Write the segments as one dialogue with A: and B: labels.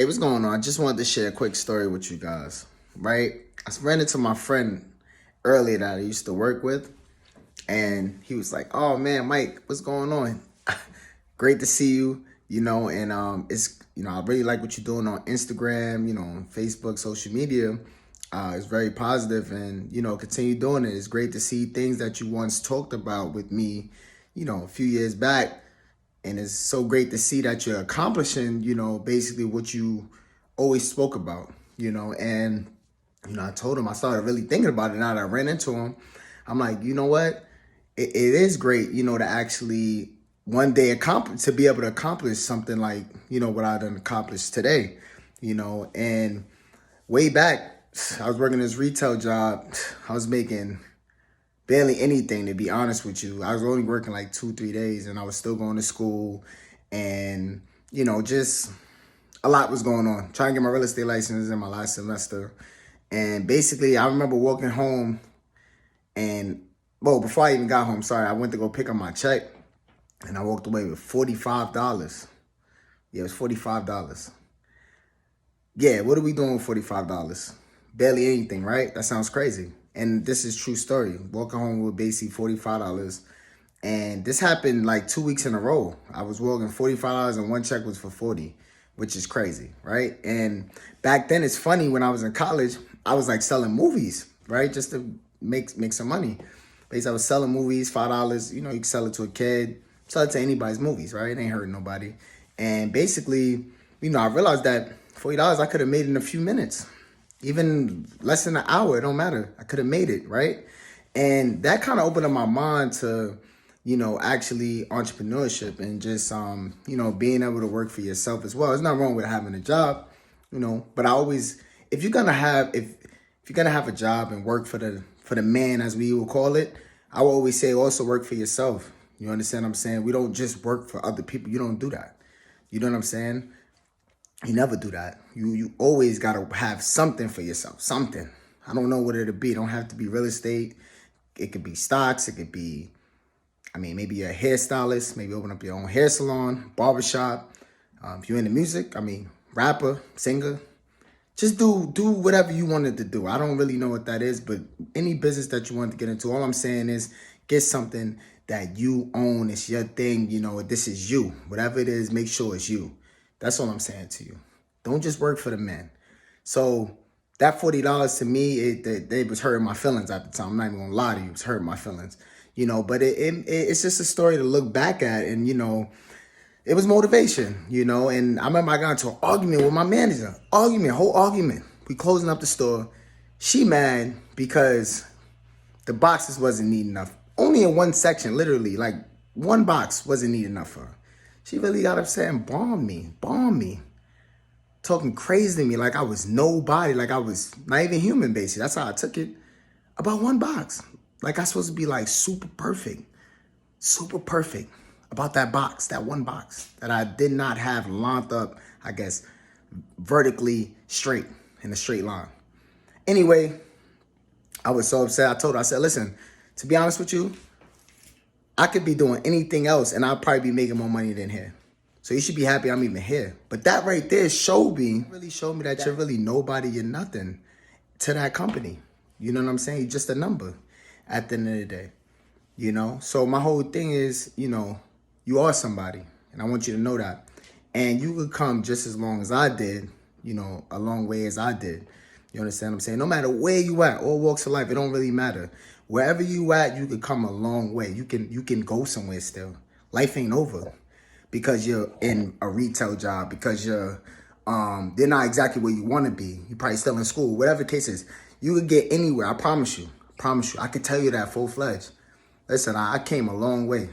A: Hey, what's going on? I just wanted to share a quick story with you guys, right? I ran into my friend earlier that I used to work with, and he was like, "Oh man, Mike, what's going on? Great to see you, and it's I really like what you're doing on Instagram, on Facebook, social media. It's very positive, and continue doing it. It's great to see things that you once talked about with me, a few years back." And it's so great to see that you're accomplishing, basically what you always spoke about, and, I told him, I started really thinking about it now that I ran into him. I'm like, you know what? It is great, to actually one day accomplish, to be able to accomplish something like, what I done accomplished today, and way back, I was working this retail job. I was making barely anything, to be honest with you. I was only working like 2-3 days, and I was still going to school, and just a lot was going on. Trying to get my real estate license in my last semester, and basically, I remember walking home, and well, before I even got home, sorry, I went to go pick up my check, and I walked away with $45. Yeah, it was $45. Yeah, what are we doing with $45? Barely anything, right? That sounds crazy. And this is true story. Walking home with basically $45. And this happened like 2 weeks in a row. I was walking $45 and one check was for 40, which is crazy, right? And back then, it's funny, when I was in college, I was like selling movies, right? Just to make some money. Basically, I was selling movies, $5. You can sell it to a kid, sell it to anybody's movies, right? It ain't hurting nobody. And basically, I realized that $40 I could have made in a few minutes. Even less than an hour, it don't matter. I could have made it, right? And that kind of opened up my mind to, actually entrepreneurship and just, being able to work for yourself as well. There's nothing wrong with having a job, but I always, if you're gonna have a job and work for the man, as we will call it, I will always say also work for yourself. You understand what I'm saying? We don't just work for other people. You don't do that. You know what I'm saying? You never do that. You always gotta have something for yourself. Something. I don't know what it'll be. It don't have to be real estate. It could be stocks. It could be, maybe you're a hairstylist. Maybe open up your own hair salon, barbershop. If you're into music, rapper, singer. Just do whatever you wanted to do. I don't really know what that is, but any business that you want to get into, all I'm saying is get something that you own. It's your thing. This is you. Whatever it is, make sure it's you. That's all I'm saying to you. Don't just work for the men. So that $40 to me, it was hurting my feelings at the time. I'm not even gonna lie to you, it was hurting my feelings. But it's just a story to look back at, and it was motivation. And I remember I got into an argument with my manager. Whole argument. We closing up the store. She mad because the boxes wasn't neat enough. Only in one section, literally, like one box wasn't neat enough for her. She really got upset and bombed me. Talking crazy to me like I was nobody, like I was not even human, basically. That's how I took it. About one box. Like I supposed to be like super perfect about that box, that one box that I did not have lined up, I guess, vertically straight, in a straight line. Anyway, I was so upset. I told her, I said, listen, to be honest with you, I could be doing anything else and I'll probably be making more money than here. So you should be happy I'm even here. But that right there really showed me that you're really nobody, you're nothing to that company. You know what I'm saying? You're just a number at the end of the day. So my whole thing is, you are somebody, and I want you to know that. And you could come just as long as I did, a long way as I did. You understand what I'm saying? No matter where you at, all walks of life, it don't really matter. Wherever you at, you could come a long way. You can go somewhere still. Life ain't over because you're in a retail job, because they're not exactly where you want to be. You're probably still in school, whatever the case is. You could get anywhere, I promise you. I could tell you that full-fledged. Listen, I came a long way.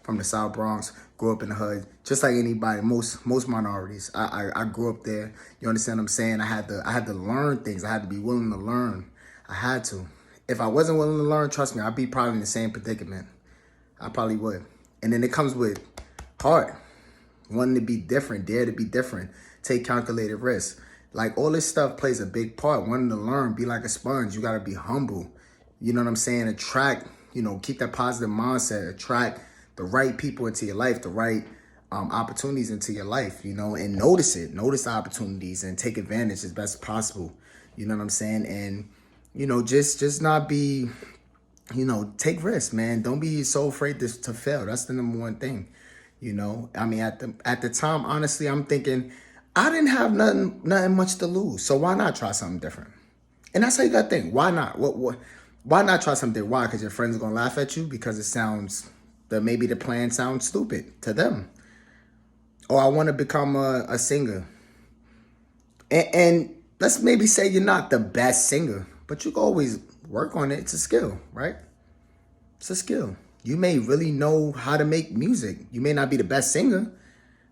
A: From the South Bronx, grew up in the hood, just like anybody, most minorities. I grew up there. You understand what I'm saying? I had to learn things. I had to be willing to learn. I had to. If I wasn't willing to learn, trust me, I'd be probably in the same predicament. I probably would. And then it comes with heart, wanting to be different, dare to be different, take calculated risks. Like all this stuff plays a big part. Wanting to learn, be like a sponge. You got to be humble. You know what I'm saying? Attract, keep that positive mindset. Attract the right people into your life, the right opportunities into your life, you know, and notice it. Notice the opportunities and take advantage as best possible. You know what I'm saying? And, you know, just not be, you know, take risks, man. Don't be so afraid to fail. That's the number one thing. You know, I mean, at the time, honestly, I'm thinking I didn't have nothing much to lose. So why not try something different? And that's how you got to think. Why not? Why not try something? Why? Because your friends are going to laugh at you because it sounds, that maybe the plan sounds stupid to them. Or I want to become a singer. And let's maybe say you're not the best singer, but you can always work on it. It's a skill, right? It's a skill. You may really know how to make music. You may not be the best singer,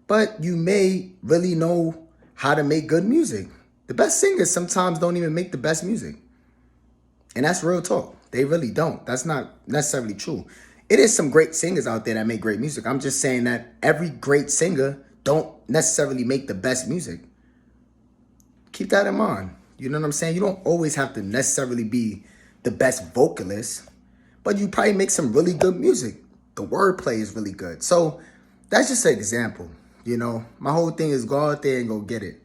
A: but you may really know how to make good music. The best singers sometimes don't even make the best music. And that's real talk. They really don't. That's not necessarily true. It is some great singers out there that make great music. I'm just saying that every great singer don't necessarily make the best music. Keep that in mind. You know what I'm saying? You don't always have to necessarily be the best vocalist, but you probably make some really good music. The wordplay is really good. So that's just an example. You know, my whole thing is go out there and go get it.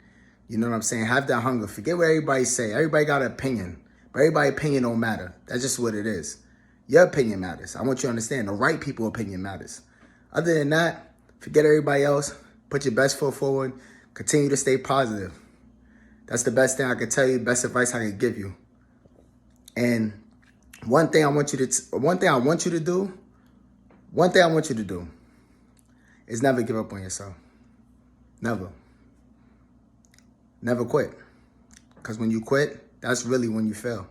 A: You know what I'm saying? Have that hunger. Forget what everybody say. Everybody got an opinion, but everybody's opinion don't matter. That's just what it is. Your opinion matters. I want you to understand the right people's opinion matters. Other than that, forget everybody else. Put your best foot forward. Continue to stay positive. That's the best thing I can tell you, best advice I can give you. And one thing I want you to do is never give up on yourself. Never. Never quit. Because when you quit, that's really when you fail.